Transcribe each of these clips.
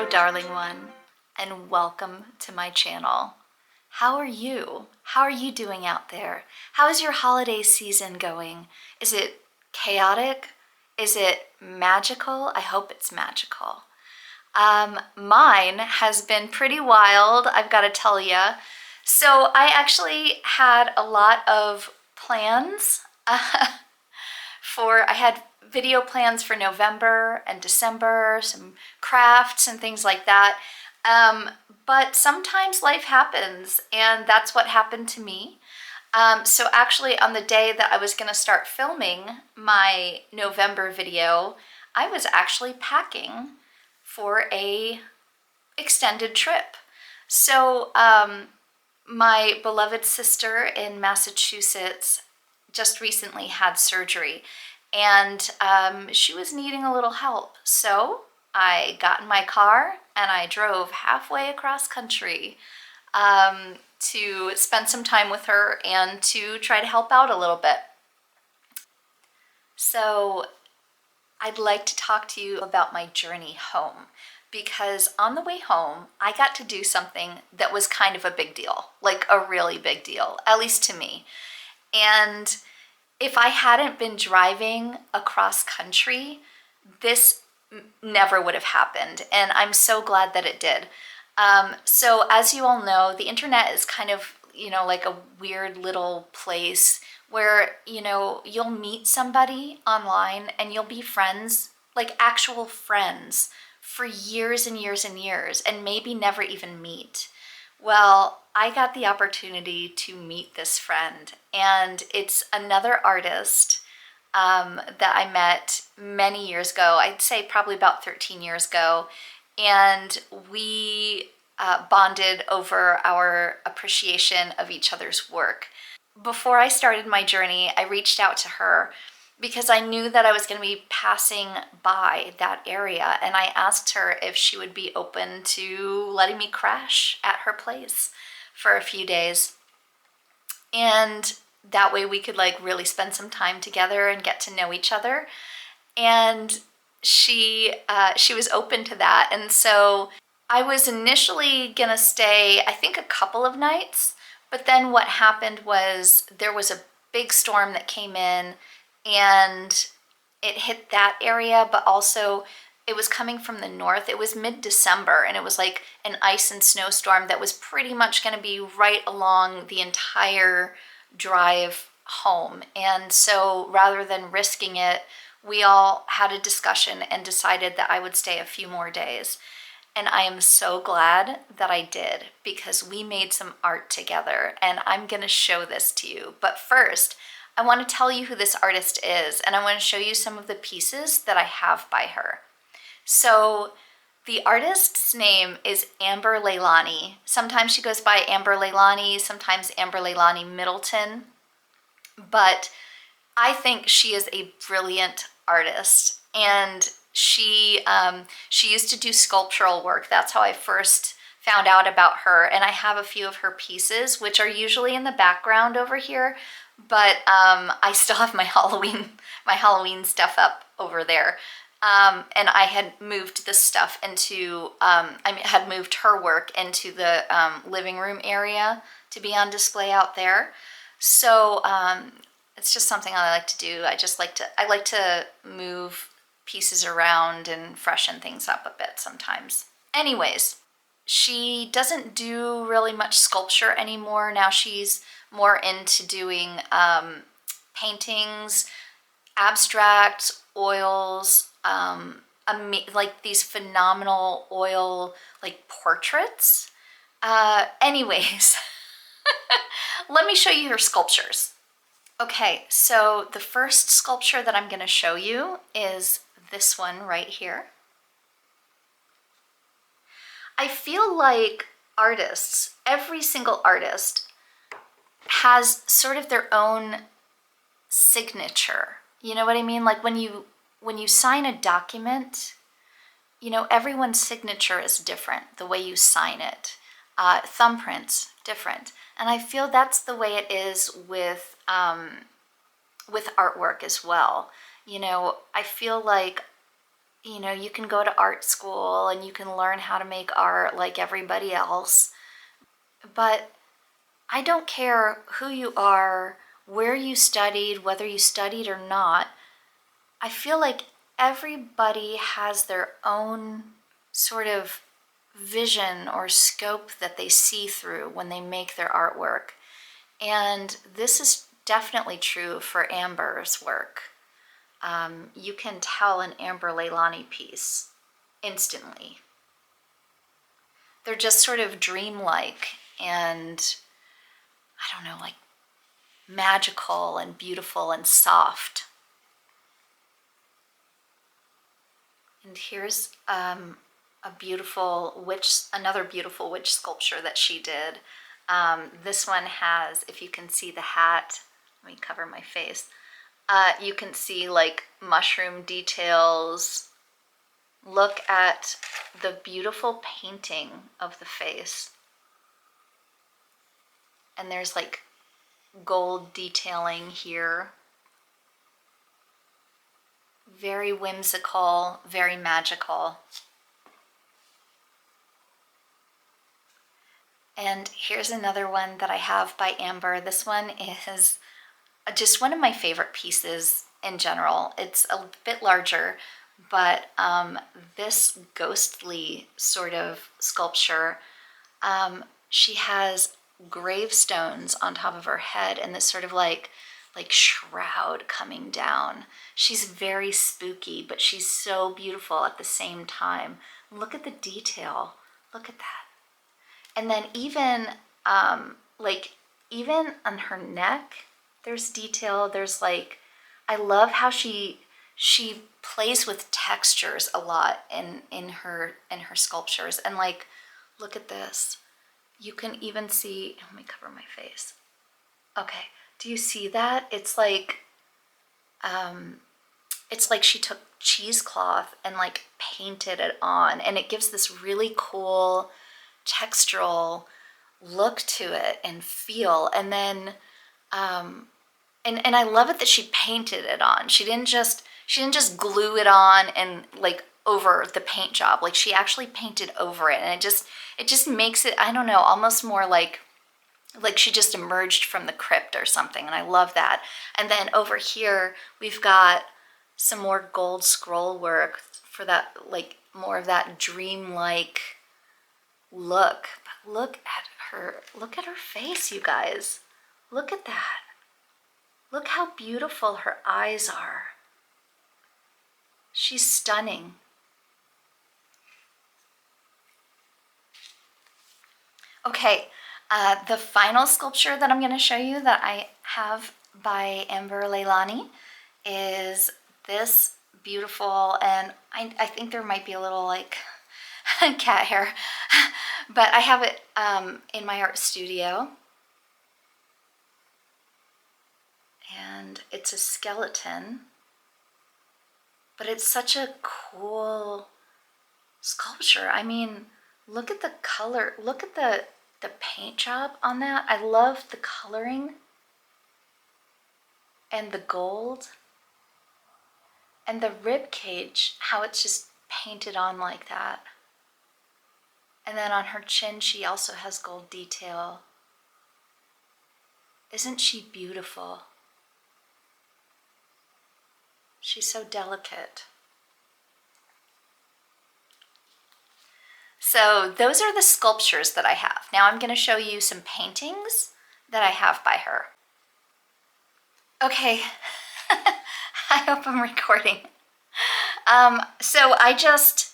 Hello, darling one, and welcome to my channel. How are you? How are you doing out there? How is your holiday season going? Is it chaotic? Is it magical? I hope it's magical. Mine has been pretty wild, I've got to tell you. So I actually had a lot of plans I had video plans for November and December, some crafts and things like that. But sometimes life happens, and that's what happened to me. So actually on the day that I was gonna start filming my November video, I was actually packing for a extended trip. So my beloved sister in Massachusetts just recently had surgery, and she was needing a little help. So I got in my car and I drove halfway across country to spend some time with her and to try to help out a little bit. So I'd like to talk to you about my journey home, because on the way home, I got to do something that was kind of a big deal, like a really big deal, at least to me. And if I hadn't been driving across country, this never would have happened. And I'm so glad that it did. So as you all know, the internet is kind of, like a weird little place where, you'll meet somebody online and you'll be friends, like actual friends, for years and years and years, and maybe never even meet. Well, I got the opportunity to meet this friend, and it's another artist that I met many years ago. I'd say probably about 13 years ago, and we bonded over our appreciation of each other's work. Before I started my journey, I reached out to her because I knew that I was going to be passing by that area, and I asked her if she would be open to letting me crash at her place for a few days. And that way we could like really spend some time together and get to know each other. And she was open to that. And so I was initially gonna stay, I think, a couple of nights, but then what happened was there was a big storm that came in, and it hit that area, but also it was coming from the north. It was mid-December, and it was like an ice and snowstorm that was pretty much going to be right along the entire drive home. And so rather than risking it, we all had a discussion and decided that I would stay a few more days. And I am so glad that I did, because we made some art together, and I'm going to show this to you. But first, I want to tell you who this artist is, and I want to show you some of the pieces that I have by her. So the artist's name is Amber Leilani. Sometimes she goes by Amber Leilani, sometimes Amber Leilani Middleton, but I think she is a brilliant artist, and she used to do sculptural work. That's how I first found out about her, and I have a few of her pieces, which are usually in the background over here, but I still have my Halloween stuff up over there. And I had moved this stuff into, I had moved her work into the living room area to be on display out there. So it's just something I like to do. I like to move pieces around and freshen things up a bit sometimes. Anyways, she doesn't do really much sculpture anymore. Now she's more into doing paintings, abstracts, oils, like these phenomenal oil like portraits. Anyways, let me show you her sculptures. Okay, so the first sculpture that I'm going to show you is this one right here. I feel like artists, every single artist, has sort of their own signature. You know what I mean? Like when you sign a document, everyone's signature is different, the way you sign it. Thumbprints, different. And I feel that's the way it is with artwork as well. I feel like you know, you can go to art school and you can learn how to make art like everybody else. But I don't care who you are, where you studied, whether you studied or not. I feel like everybody has their own sort of vision or scope that they see through when they make their artwork. And this is definitely true for Amber's work. You can tell an Amber Leilani piece instantly. They're just sort of dreamlike and, I don't know, like magical and beautiful and soft. And here's a beautiful witch, another beautiful witch sculpture that she did. This one has, if you can see the hat, let me cover my face. You can see like mushroom details. Look at the beautiful painting of the face. And there's like gold detailing here. Very whimsical, very magical. And here's another one that I have by Amber. This one is just one of my favorite pieces in general. It's a bit larger, but this ghostly sort of sculpture, she has gravestones on top of her head and this sort of like shroud coming down. She's very spooky, but she's so beautiful at the same time. Look at the detail. Look at that. And then even even on her neck, there's detail. There's like, I love how she plays with textures a lot in her sculptures. And like, look at this. You can even see, let me cover my face. Okay, do you see that? It's like she took cheesecloth and like painted it on, and it gives this really cool textural look to it and feel. And then and I love it that she painted it on. She didn't just glue it on and like over the paint job. Like she actually painted over it, and it just makes it, I don't know, almost more like she just emerged from the crypt or something. And I love that. And then over here we've got some more gold scroll work for that, like more of that dreamlike look. But look at her face, you guys. Look at that. Look how beautiful her eyes are. She's stunning. Okay, the final sculpture that I'm going to show you that I have by Amber Leilani is this beautiful, and I think there might be a little like cat hair, but I have it in my art studio. And it's a skeleton, but it's such a cool sculpture. I mean, look at the color, look at the paint job on that. I love the coloring and the gold and the rib cage, how it's just painted on like that. And then on her chin, she also has gold detail. Isn't she beautiful? She's so delicate. So those are the sculptures that I have. Now I'm going to show you some paintings that I have by her. Okay, I hope I'm recording. So I just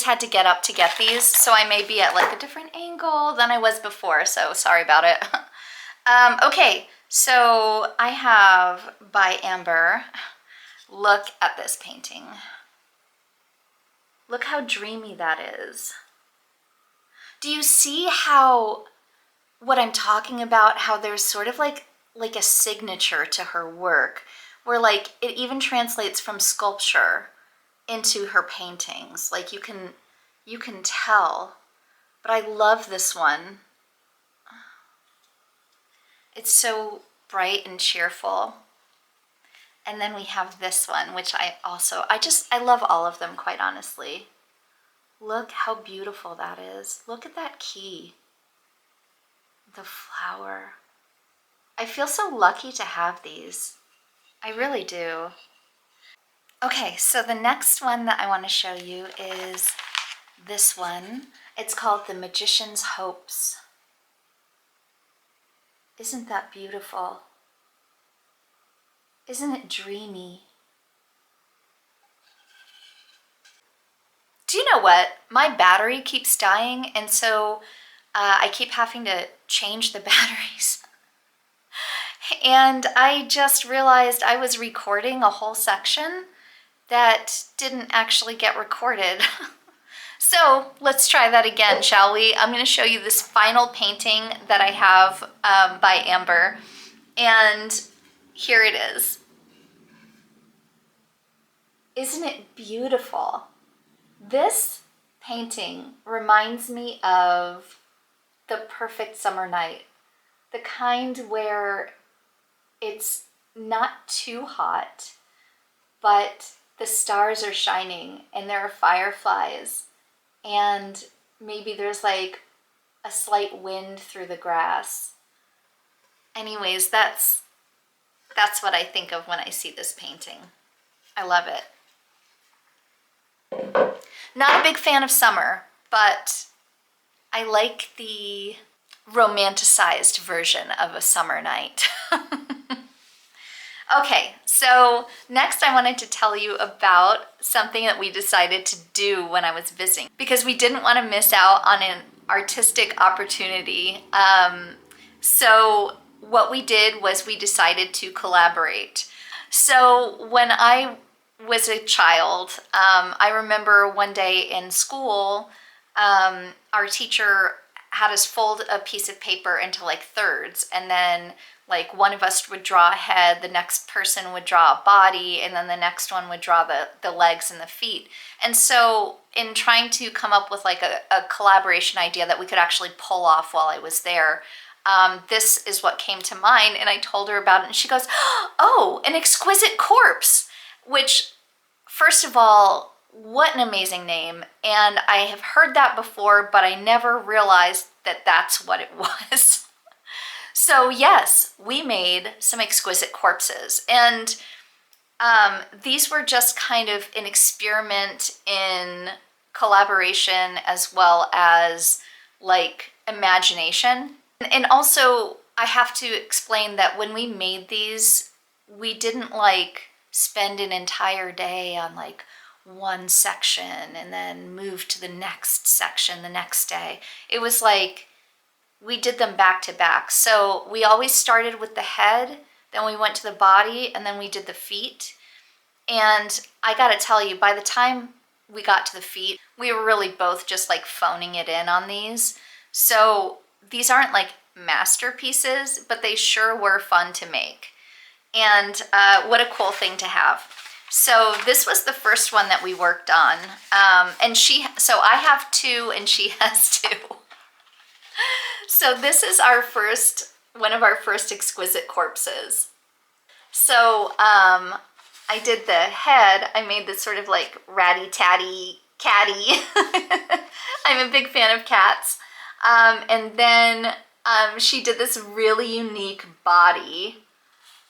had to get up to get these, so I may be at like a different angle than I was before, so sorry about it. Okay, so I have by Amber. Look at this painting. Look how dreamy that is. Do you see how, what I'm talking about, how there's sort of like a signature to her work, where like it even translates from sculpture into her paintings. Like you can tell. But I love this one. It's so bright and cheerful. And then we have this one, which I love all of them, quite honestly. Look how beautiful that is. Look at that key. The flower. I feel so lucky to have these. I really do. Okay, so the next one that I want to show you is this one. It's called The Magician's Hopes. Isn't that beautiful? Isn't it dreamy? Do you know what? My battery keeps dying, and so I keep having to change the batteries. And I just realized I was recording a whole section that didn't actually get recorded. So let's try that again, shall we? I'm going to show you this final painting that I have by Amber, and here it is. Isn't it beautiful? This painting reminds me of the perfect summer night, the kind where it's not too hot, but the stars are shining and there are fireflies, and maybe there's like a slight wind through the grass. Anyways, that's what I think of when I see this painting. I love it. Not a big fan of summer, but I like the romanticized version of a summer night. Okay, so next I wanted to tell you about something that we decided to do when I was visiting, because we didn't want to miss out on an artistic opportunity. So what we did was we decided to collaborate. So when I was a child, I remember one day in school, our teacher had us fold a piece of paper into like thirds, and then like one of us would draw a head, the next person would draw a body, and then the next one would draw the legs and the feet. And so in trying to come up with like a collaboration idea that we could actually pull off while I was there, this is what came to mind, and I told her about it, and she goes, "Oh, an exquisite corpse," which, first of all, what an amazing name. And I have heard that before, but I never realized that that's what it was. So yes, we made some exquisite corpses, and these were just kind of an experiment in collaboration as well as like imagination. And also I have to explain that when we made these, we didn't like spend an entire day on like one section and then move to the next section the next day. It was like we did them back to back. So we always started with the head, then we went to the body, and then we did the feet. And I gotta tell you, by the time we got to the feet, we were really both just like phoning it in on these. So these aren't like masterpieces, but they sure were fun to make. And what a cool thing to have. So this was the first one that we worked on. So I have two and she has two. So this is one of our first exquisite corpses. So I did the head. I made this sort of like ratty-tatty catty. I'm a big fan of cats. And then she did this really unique body.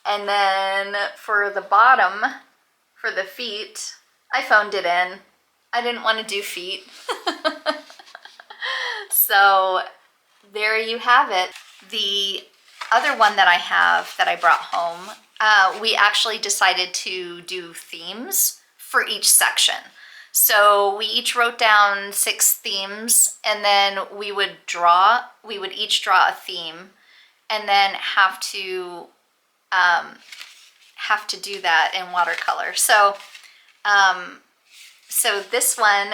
And then for the bottom, for the feet, I phoned it in. I didn't want to do feet. So there you have it. The other one that I have that I brought home, we actually decided to do themes for each section. So we each wrote down 6 themes, and then we would each draw a theme, and then have to do that in watercolor. So this one,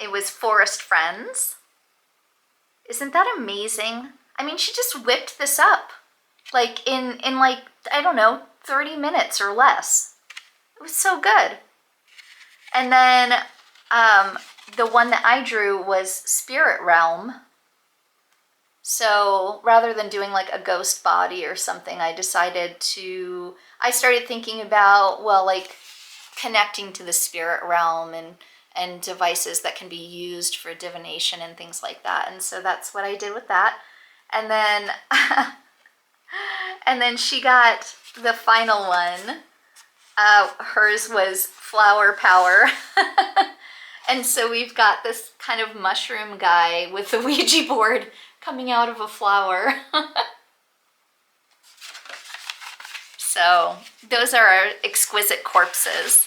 it was Forest Friends. Isn't that amazing? I mean, she just whipped this up like in like, I don't know, 30 minutes or less. It was so good. And then the one that I drew was Spirit Realm. So rather than doing like a ghost body or something, I started thinking about, well, like connecting to the spirit realm and devices that can be used for divination and things like that. And so that's what I did with that. And then and then she got the final one. Hers was flower power. And so we've got this kind of mushroom guy with the Ouija board coming out of a flower. So those are our exquisite corpses.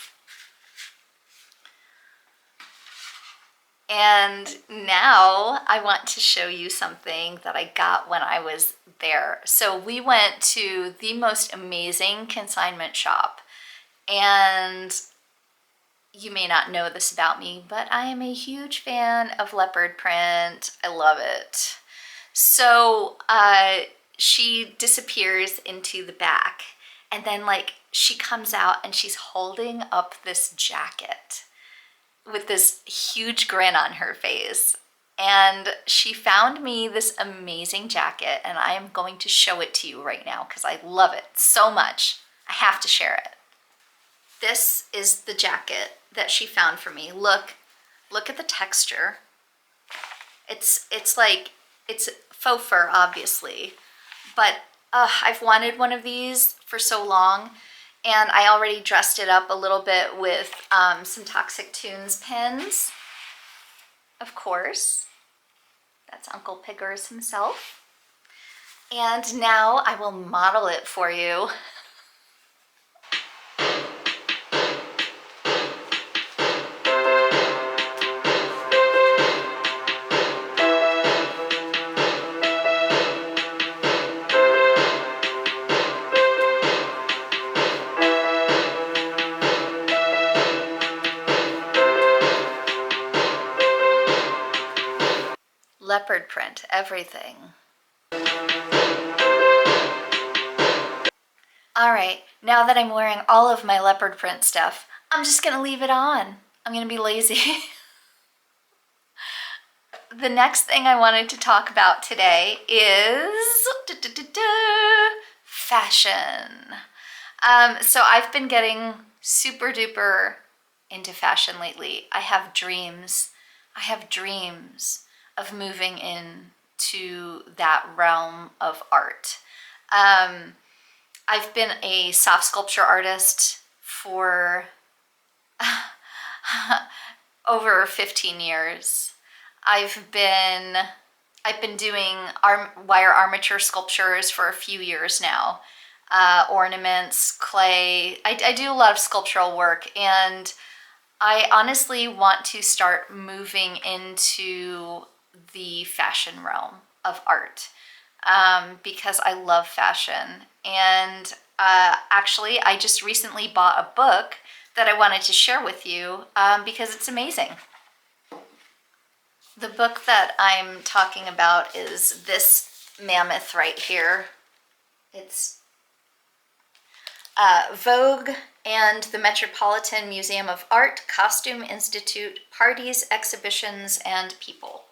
And now I want to show you something that I got when I was there. So we went to the most amazing consignment shop. And you may not know this about me, but I am a huge fan of leopard print. I love it. So she disappears into the back, and then like she comes out and she's holding up this jacket with this huge grin on her face. And she found me this amazing jacket, and I am going to show it to you right now because I love it so much. I have to share it. This is the jacket that she found for me. Look at the texture. It's faux fur, obviously, but I've wanted one of these for so long, and I already dressed it up a little bit with some Toxic Tunes pins, of course. That's Uncle Piggers himself. And now I will model it for you. Leopard print, everything. All right, now that I'm wearing all of my leopard print stuff, I'm just gonna leave it on. I'm gonna be lazy. The next thing I wanted to talk about today is fashion. So I've been getting super duper into fashion lately. I have dreams of moving into that realm of art. I've been a soft sculpture artist for over 15 years. I've been doing wire armature sculptures for a few years now. Ornaments, clay. I do a lot of sculptural work, and I honestly want to start moving into the fashion realm of art because I love fashion. And actually, I just recently bought a book that I wanted to share with you because it's amazing. The book that I'm talking about is this mammoth right here. It's Vogue and the Metropolitan Museum of Art, Costume Institute, Parties, Exhibitions, and People.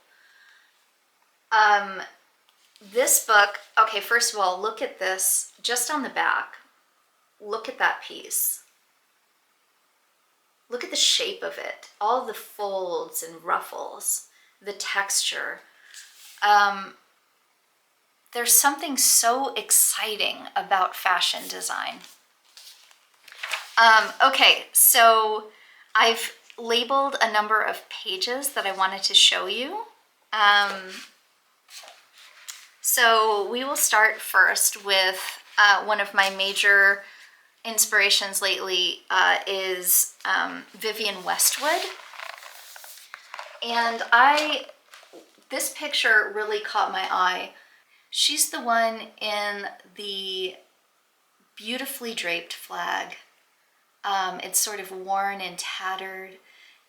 This book, okay, first of all, look at this, just on the back. Look at that piece. Look at the shape of it, all the folds and ruffles, the texture. There's something so exciting about fashion design. Okay, so I've labeled a number of pages that I wanted to show you. So we will start first with one of my major inspirations lately is Vivienne Westwood. And this picture really caught my eye. She's the one in the beautifully draped flag. It's sort of worn and tattered,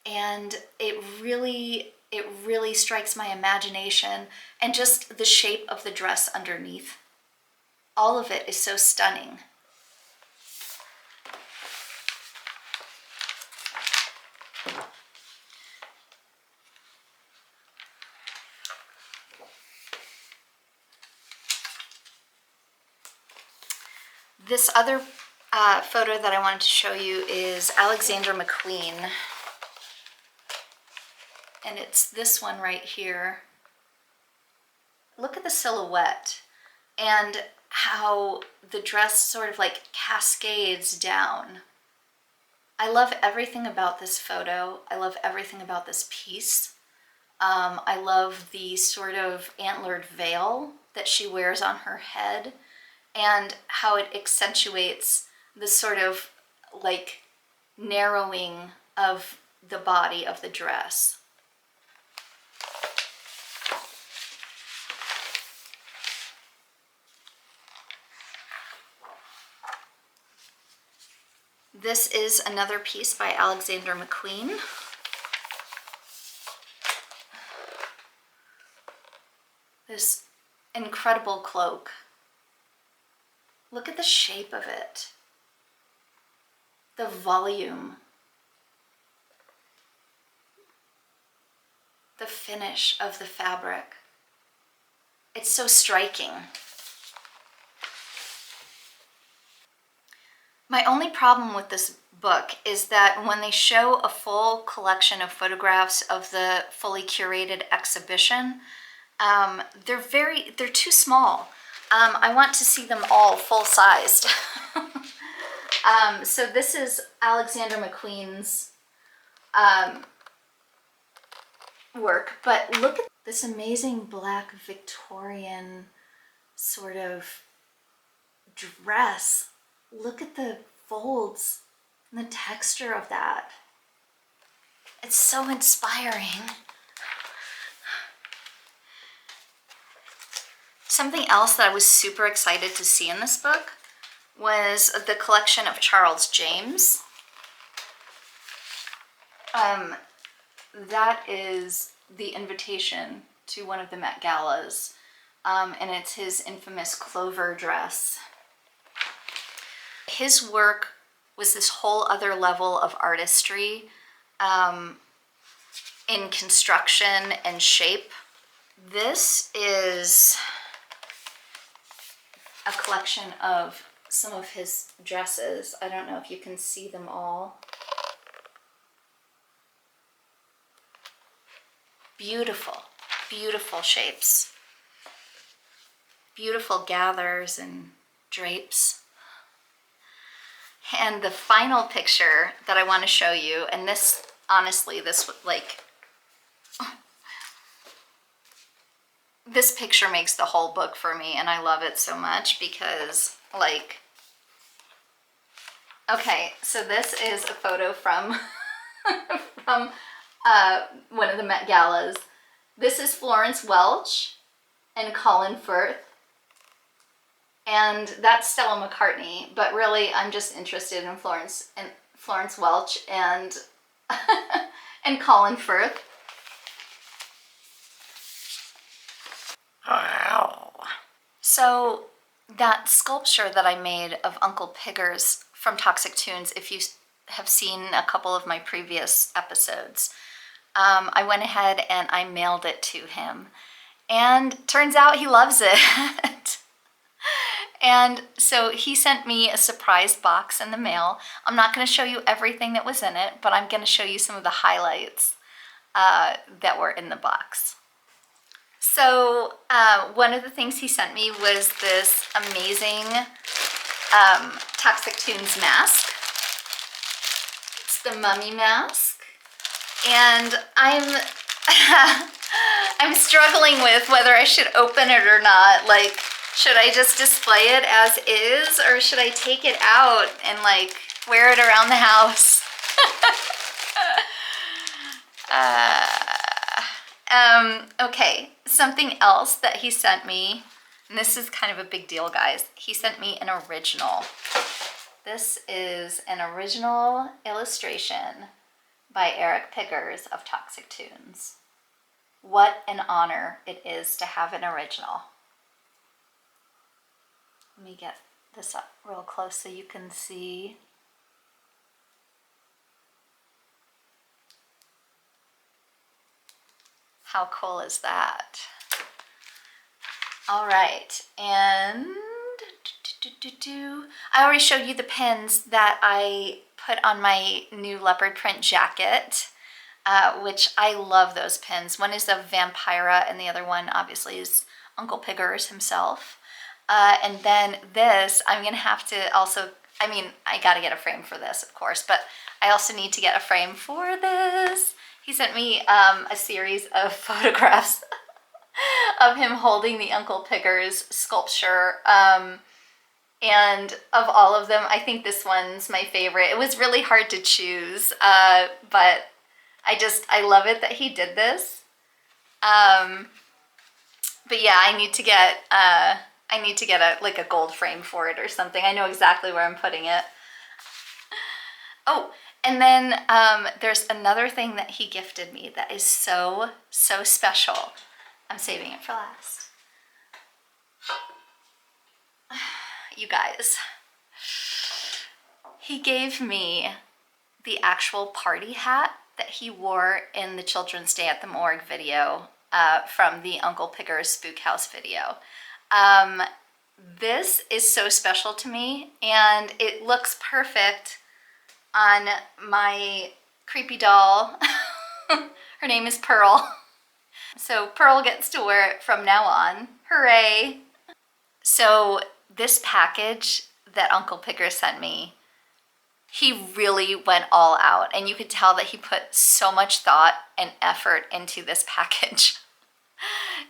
and it really strikes my imagination, and just the shape of the dress underneath. All of it is so stunning. This other photo that I wanted to show you is Alexander McQueen. And it's this one right here. Look at the silhouette and how the dress sort of like cascades down. I love everything about this photo. I love everything about this piece. I love the sort of antlered veil that she wears on her head and how it accentuates the sort of like narrowing of the body of the dress. This is another piece by Alexander McQueen. This incredible cloak. Look at the shape of it. The volume. The finish of the fabric. It's so striking. My only problem with this book is that when they show a full collection of photographs of the fully curated exhibition, they're too small. I want to see them all full-sized. So this is Alexander McQueen's work, but look at this amazing black Victorian sort of dress. Look at the folds and the texture of that. It's so inspiring. Something else that I was super excited to see in this book was the collection of Charles James. That is the invitation to one of the Met Galas, and it's his infamous clover dress. His work was this whole other level of artistry in construction and shape. This is a collection of some of his dresses. I don't know if you can see them all. Beautiful, beautiful shapes. Beautiful gathers and drapes. And the final picture that I want to show you, and this, honestly, this picture makes the whole book for me, and I love it so much because, like, okay, so this is a photo from from one of the Met Galas. This is Florence Welch and Colin Firth. And that's Stella McCartney, but really I'm just interested in Florence Welch and and Colin Firth. Wow. So that sculpture that I made of Uncle Piggers from Toxic Tunes, if you have seen a couple of my previous episodes, I went ahead and I mailed it to him, and turns out he loves it. And so he sent me a surprise box in the mail. I'm not going to show you everything that was in it, but I'm going to show you some of the highlights that were in the box. So one of the things he sent me was this amazing Toxic Tunes mask. It's the mummy mask. And I'm struggling with whether I should open it or not. Like, should I just display it as is, or should I take it out and like wear it around the house? Okay, something else that he sent me, and this is kind of a big deal, guys. He sent me an original. This is an original illustration by Eric Piggers of Toxic Tunes. What an honor it is to have an original. Let me get this up real close so you can see. How cool is that? All right, and I already showed you the pins that I put on my new leopard print jacket, which I love those pins. One is a Vampira and the other one obviously is Uncle Piggers himself. And then this, I'm gonna have to also, I mean, I gotta get a frame for this, of course, but I also need to get a frame for this. He sent me a series of photographs of him holding the Uncle Piggers sculpture. And of all of them, I think this one's my favorite. It was really hard to choose, but I love it that he did this. But yeah, I need to get a gold frame for it or something. I know exactly where I'm putting it. Oh, and then there's another thing that he gifted me that is so, so special. I'm saving it for last. You guys, he gave me the actual party hat that he wore in the Children's Day at the Morgue video from the Uncle Piggers Spook House video. This is so special to me, and it looks perfect on my creepy doll. Her name is Pearl. So Pearl gets to wear it from now on. Hooray! So this package that Uncle Piggers sent me, he really went all out, and you could tell that he put so much thought and effort into this package.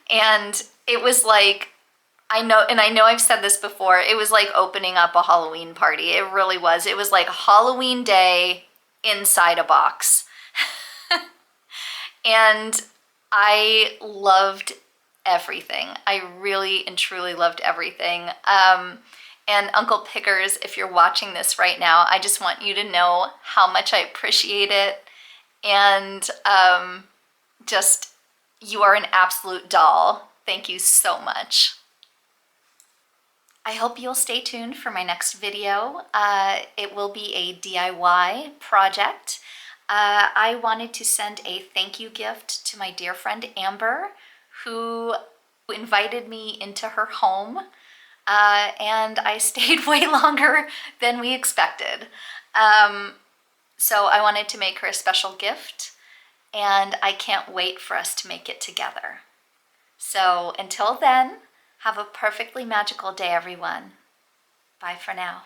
And it was like, I know I've said this before, it was like opening up a Halloween party. It really was. It was like Halloween day inside a box. And I loved everything. I really and truly loved everything. And Uncle Piggers, if you're watching this right now, I just want you to know how much I appreciate it. And just, you are an absolute doll. Thank you so much. I hope you'll stay tuned for my next video. It will be a DIY project. I wanted to send a thank you gift to my dear friend Amber, who invited me into her home, and I stayed way longer than we expected. So I wanted to make her a special gift, and I can't wait for us to make it together. So until then, have a perfectly magical day, everyone. Bye for now.